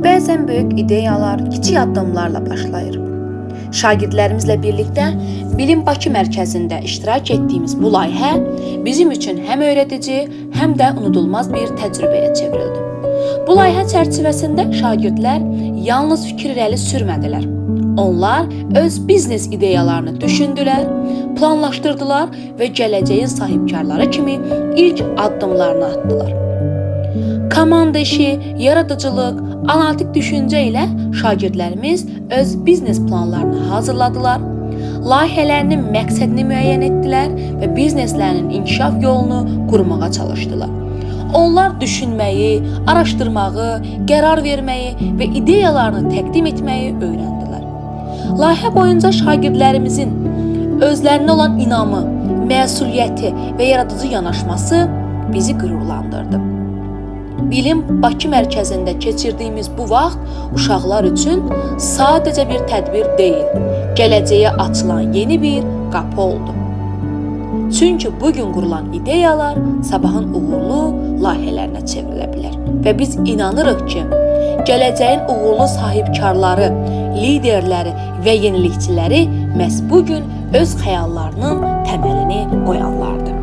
Bəzən böyük ideyalar kiçik addımlarla başlayır. Şagirdlərimizlə birlikdə Bilim Bakı mərkəzində iştirak etdiyimiz bu layihə bizim üçün həm öyrədici, həm də unudulmaz bir təcrübəyə çevrildi. Bu layihə çərçivəsində şagirdlər yalnız fikir irəli sürmədilər. Onlar öz biznes ideyalarını düşündülər, planlaşdırdılar və gələcəyin sahibkarları kimi ilk addımlarını atdılar. Komanda işi, yaradıcılıq, analitik düşüncə ilə şagirdlərimiz öz biznes planlarını hazırladılar, layihələrinin məqsədini müəyyən etdilər və bizneslərinin inkişaf yolunu qurmağa çalışdılar. Onlar düşünməyi, araşdırmağı, qərar verməyi və ideyalarını təqdim etməyi öyrəndilər. Layihə boyunca şagirdlərimizin özlərinə olan inamı, məsuliyyəti və yaradıcı yanaşması bizi qürurlandırdı. Bilim Bakı mərkəzində keçirdiyimiz bu vaxt uşaqlar üçün sadəcə bir tədbir deyil, gələcəyə açılan yeni bir qapı oldu. Çünki bugün qurulan ideyalar sabahın uğurlu layihələrinə çevrilə bilər və biz inanırıq ki, gələcəyin uğurlu sahibkarları, liderləri və yenilikçiləri məhz bugün öz xəyallarının təməlini qoyanlardır.